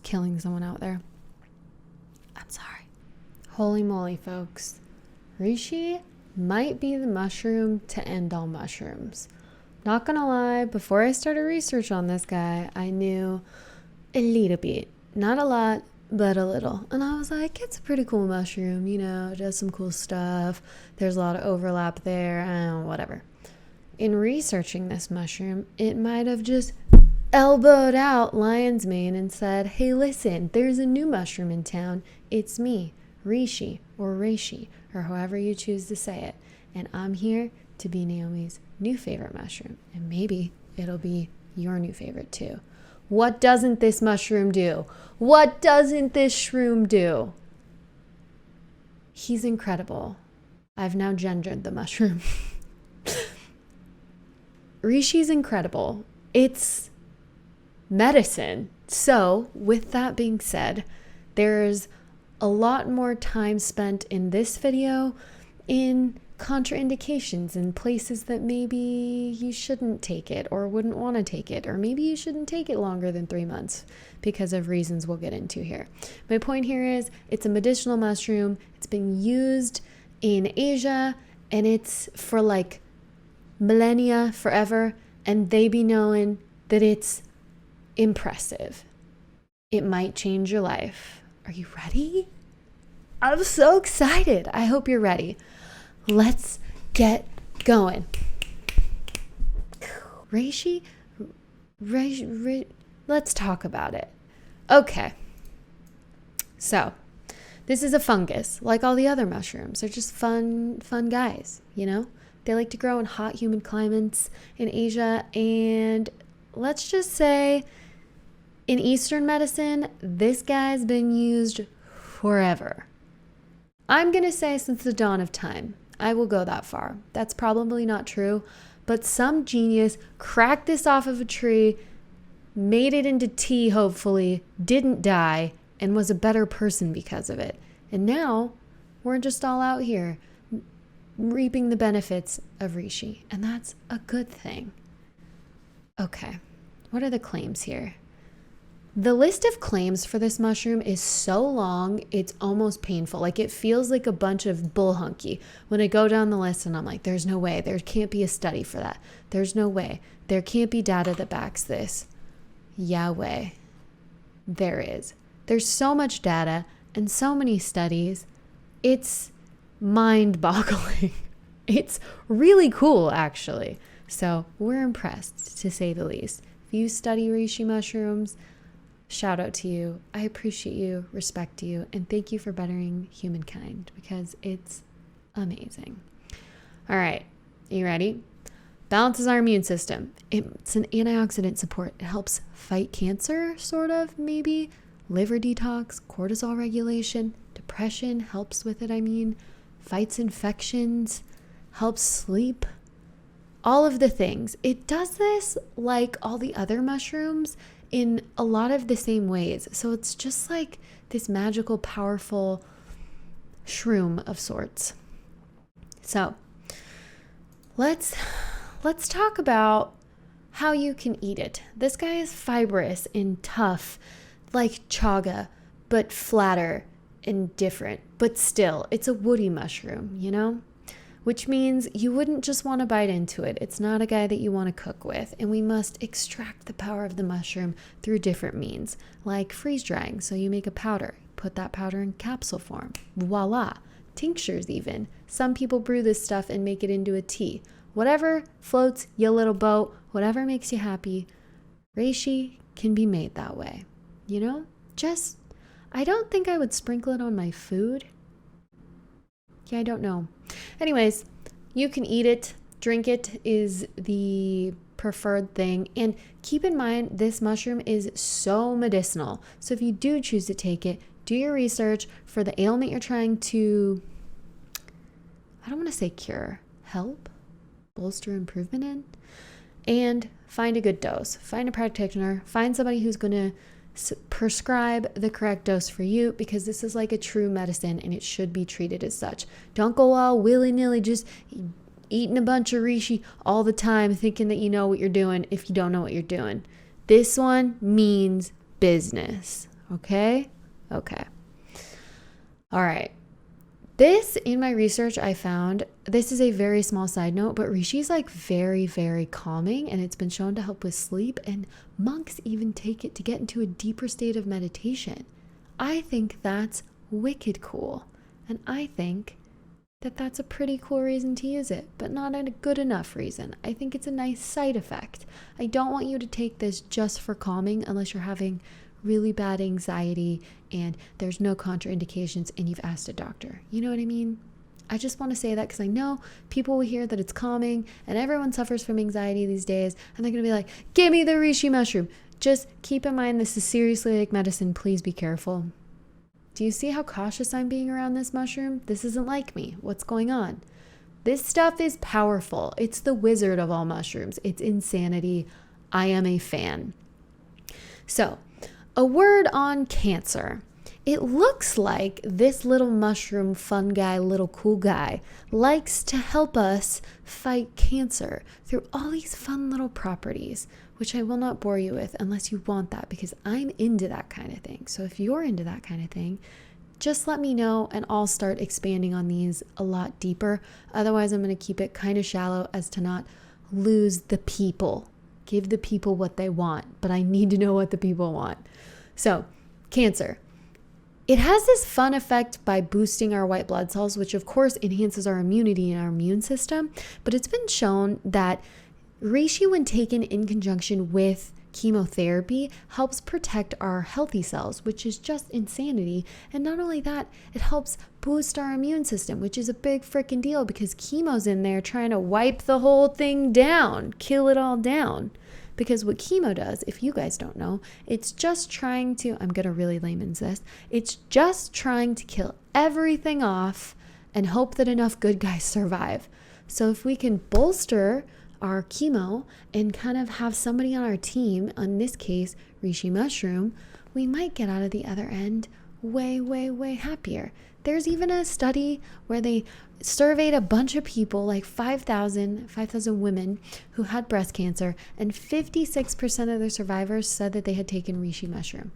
killing someone out there. I'm sorry. Holy moly, folks. Reishi might be the mushroom to end all mushrooms. Not gonna lie, before I started research on this guy, I knew a little bit. Not a lot, but a little. And I was like, it's a pretty cool mushroom, you know, it does some cool stuff. There's a lot of overlap there, whatever. In researching this mushroom, it might have just elbowed out lion's mane and said, hey, listen, there's a new mushroom in town. It's me, Reishi, or Reishi, or however you choose to say it. And I'm here to be Naomi's new favorite mushroom. And maybe it'll be your new favorite too. What doesn't this mushroom do? What doesn't this shroom do? He's incredible. I've now gendered the mushroom. Reishi's incredible. It's medicine. So, with that being said, there's a lot more time spent in this video in contraindications and places that maybe you shouldn't take it or wouldn't want to take it, or maybe you shouldn't take it longer than 3 months because of reasons we'll get into here. My point here is it's a medicinal mushroom. It's been used in Asia and it's for like millennia, forever, and they be knowing that it's impressive. It might change your life. Are you ready? I'm so excited. I hope you're ready. Let's get going. Reishi, let's talk about it. Okay. So, this is a fungus, like all the other mushrooms. They're just fun guys, you know? They like to grow in hot, humid climates in Asia. And let's just say in Eastern medicine, this guy's been used forever. I'm going to say since the dawn of time. I will go that far. That's probably not true, but some genius cracked this off of a tree, made it into tea, hopefully, didn't die, and was a better person because of it. And now we're just all out here reaping the benefits of Reishi, and that's a good thing. Okay, what are the claims here? The list of claims for this mushroom is so long, it's almost painful. Like it feels like a bunch of bull hunky when I go down the list and I'm like, there's no way. There can't be a study for that. There's no way. There can't be data that backs this. Yahweh. There is. There's so much data and so many studies. It's mind-boggling. It's really cool, actually. So we're impressed, to say the least. If you study reishi mushrooms, shout out to you. I appreciate you, respect you, and thank you for bettering humankind because it's amazing. All right, you ready? Balances our immune system. It's an antioxidant support. It helps fight cancer, sort of, maybe. Liver detox, cortisol regulation, depression helps with it, fights infections, helps sleep. All of the things. It does this like all the other mushrooms in a lot of the same ways. So it's just like this magical, powerful shroom of sorts. So let's talk about how you can eat it. This guy is fibrous and tough, like chaga, but flatter and different. But still, it's a woody mushroom, you know? Which means you wouldn't just want to bite into it. It's not a guy that you want to cook with. And we must extract the power of the mushroom through different means, like freeze drying. So you make a powder, put that powder in capsule form. Voila. Tinctures even. Some people brew this stuff and make it into a tea. Whatever floats your little boat, whatever makes you happy, reishi can be made that way. You know? I don't think I would sprinkle it on my food. Yeah, I don't know. Anyways, you can eat it. Drink it is the preferred thing. And keep in mind, this mushroom is so medicinal. So if you do choose to take it, do your research for the ailment you're trying to, I don't want to say cure, help, bolster improvement in, and find a good dose. Find a practitioner. Find somebody who's going to prescribe the correct dose for you, because this is like a true medicine and it should be treated as such. Don't go all willy-nilly just eating a bunch of reishi all the time thinking that you know what you're doing if you don't know what you're doing. This one means business. Okay? Okay. All right. This, in my research, I found, this is a very small side note, but Rishi's like very, very calming, and it's been shown to help with sleep, and monks even take it to get into a deeper state of meditation. I think that's wicked cool, and I think that that's a pretty cool reason to use it, but not a good enough reason. I think it's a nice side effect. I don't want you to take this just for calming unless you're having really bad anxiety and there's no contraindications and you've asked a doctor. You know what I mean? I just want to say that because I know people will hear that it's calming and everyone suffers from anxiety these days and they're going to be like, give me the reishi mushroom. Just keep in mind this is seriously like medicine. Please be careful. Do you see how cautious I'm being around this mushroom? This isn't like me. What's going on? This stuff is powerful. It's the wizard of all mushrooms. It's insanity. I am a fan. So, a word on cancer. It looks like this little mushroom fun guy, little cool guy, likes to help us fight cancer through all these fun little properties, which I will not bore you with unless you want that, because I'm into that kind of thing. So if you're into that kind of thing, just let me know and I'll start expanding on these a lot deeper. Otherwise, I'm going to keep it kind of shallow as to not lose the people. Give the people what they want, but I need to know what the people want. So, cancer. It has this fun effect by boosting our white blood cells, which of course enhances our immunity and our immune system. But it's been shown that reishi, when taken in conjunction with chemotherapy, helps protect our healthy cells, which is just insanity. And not only that, it helps boost our immune system, which is a big freaking deal because chemo's in there trying to wipe the whole thing down, kill it all down. Because what chemo does, if you guys don't know, it's just trying to, I'm going to really layman's this, it's just trying to kill everything off and hope that enough good guys survive. So if we can bolster our chemo and kind of have somebody on our team, in this case, reishi mushroom, we might get out of the other end way, way, way happier. There's even a study where they surveyed a bunch of people, like 5,000 women who had breast cancer, and 56% of the survivors said that they had taken reishi mushroom.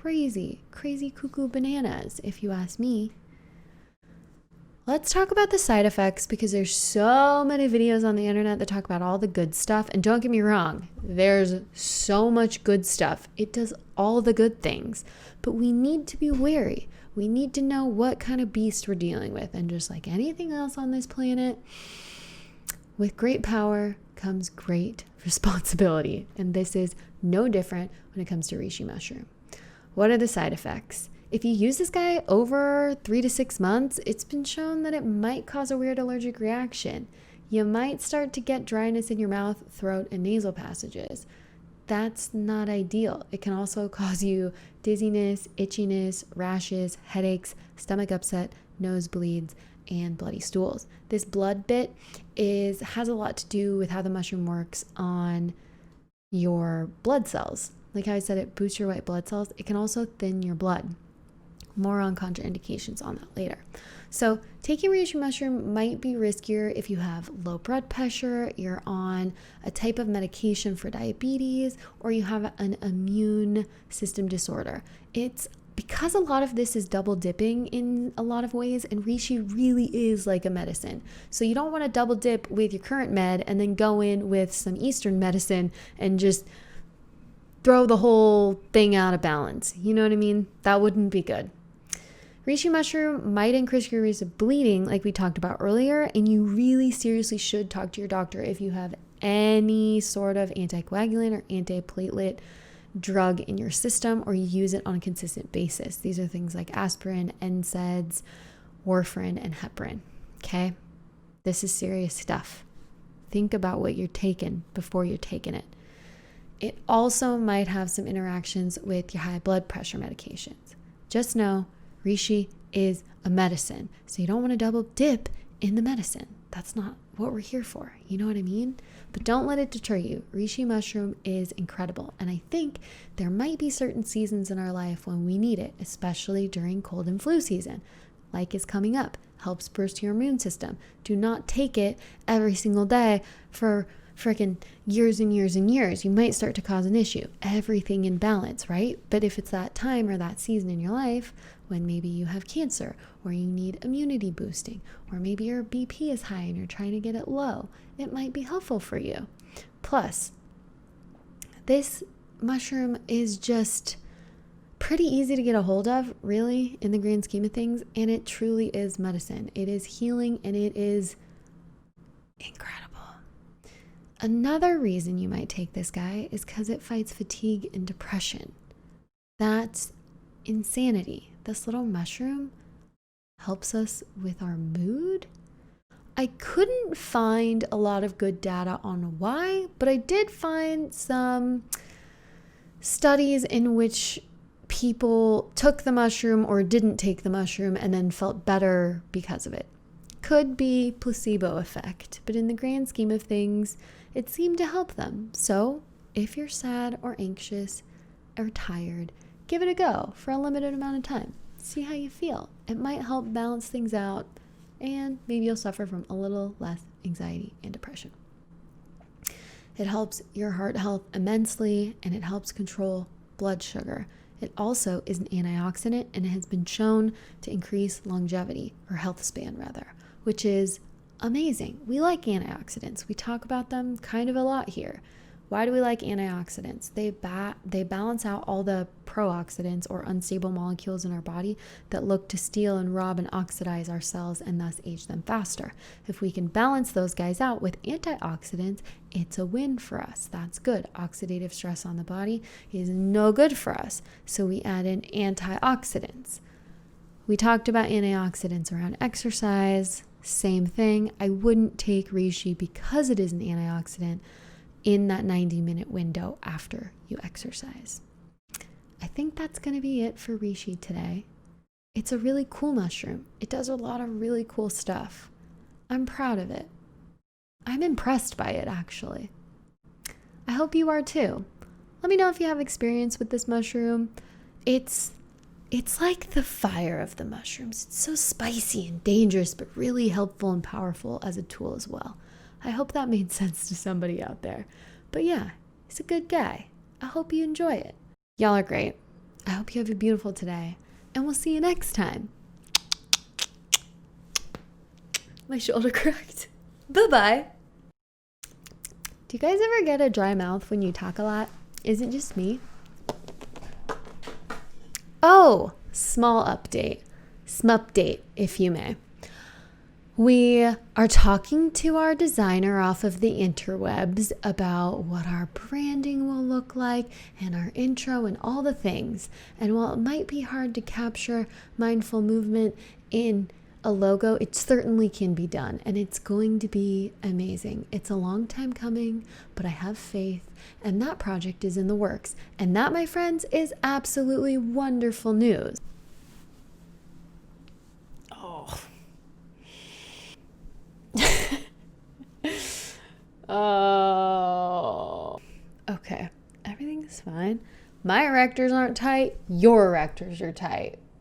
Crazy cuckoo bananas, if you ask me. Let's talk about the side effects because there's so many videos on the internet that talk about all the good stuff. And don't get me wrong, there's so much good stuff. It does all the good things, but we need to be wary. We need to know what kind of beast we're dealing with. And just like anything else on this planet, with great power comes great responsibility. And this is no different when it comes to reishi mushroom. What are the side effects? If you use this guy over 3 to 6 months, it's been shown that it might cause a weird allergic reaction. You might start to get dryness in your mouth, throat, and nasal passages. That's not ideal. It can also cause you dizziness, itchiness, rashes, headaches, stomach upset, nosebleeds, and bloody stools. This blood bit has a lot to do with how the mushroom works on your blood cells. Like how I said, it boosts your white blood cells. It can also thin your blood. More on contraindications on that later. So taking reishi mushroom might be riskier if you have low blood pressure, you're on a type of medication for diabetes, or you have an immune system disorder. It's because a lot of this is double dipping in a lot of ways, and reishi really is like a medicine. So you don't want to double dip with your current med and then go in with some Eastern medicine and just throw the whole thing out of balance. You know what I mean? That wouldn't be good. Reishi mushroom might increase your risk of bleeding, like we talked about earlier, and you really seriously should talk to your doctor if you have any sort of anticoagulant or antiplatelet drug in your system or you use it on a consistent basis. These are things like aspirin, NSAIDs, warfarin, and heparin. Okay? This is serious stuff. Think about what you're taking before you're taking it. It also might have some interactions with your high blood pressure medications. Just know reishi is a medicine, so you don't want to double dip in the medicine. That's not what we're here for. You know what I mean? But don't let it deter you. Reishi mushroom is incredible, and I think there might be certain seasons in our life when we need it, especially during cold and flu season, like is coming up. Helps boost your immune system. Do not take it every single day for freaking years and years and years, you might start to cause an issue. Everything in balance, right? But if it's that time or that season in your life when maybe you have cancer or you need immunity boosting, or maybe your BP is high and you're trying to get it low, it might be helpful for you. Plus, this mushroom is just pretty easy to get a hold of, really, in the grand scheme of things, and it truly is medicine. It is healing, and it is incredible. Another reason you might take this guy is because it fights fatigue and depression. That's insanity. This little mushroom helps us with our mood. I couldn't find a lot of good data on why, but I did find some studies in which people took the mushroom or didn't take the mushroom and then felt better because of it. Could be placebo effect, but in the grand scheme of things, it seemed to help them. So if you're sad or anxious or tired, give it a go for a limited amount of time. See how you feel. It might help balance things out, and maybe you'll suffer from a little less anxiety and depression. It helps your heart health immensely, and it helps control blood sugar. It also is an antioxidant, and it has been shown to increase longevity, or health span rather, which is amazing. We like antioxidants. We talk about them kind of a lot here. Why do we like antioxidants? They balance out all the pro-oxidants or unstable molecules in our body that look to steal and rob and oxidize our cells and thus age them faster. If we can balance those guys out with antioxidants, it's a win for us. That's good. Oxidative stress on the body is no good for us. So we add in antioxidants. We talked about antioxidants around exercise. Same thing. I wouldn't take reishi because it is an antioxidant in that 90-minute window after you exercise. I think that's going to be it for reishi today. It's a really cool mushroom. It does a lot of really cool stuff. I'm proud of it. I'm impressed by it, actually. I hope you are too. Let me know if you have experience with this mushroom. It's like the fire of the mushrooms. It's so spicy and dangerous, but really helpful and powerful as a tool as well. I hope that made sense to somebody out there. But yeah, he's a good guy. I hope you enjoy it. Y'all are great. I hope you have a beautiful day, and we'll see you next time. My shoulder cracked. Bye-bye. Do you guys ever get a dry mouth when you talk a lot? Is it just me? Oh, small update. Smupdate, if you may. We are talking to our designer off of the interwebs about what our branding will look like and our intro and all the things. And while it might be hard to capture mindful movement in a logo, it certainly can be done, and it's going to be amazing. It's a long time coming, but I have faith, and that project is in the works. And that, my friends, is absolutely wonderful news. Oh. Oh. Okay. Everything's fine. My erectors aren't tight. Your erectors are tight.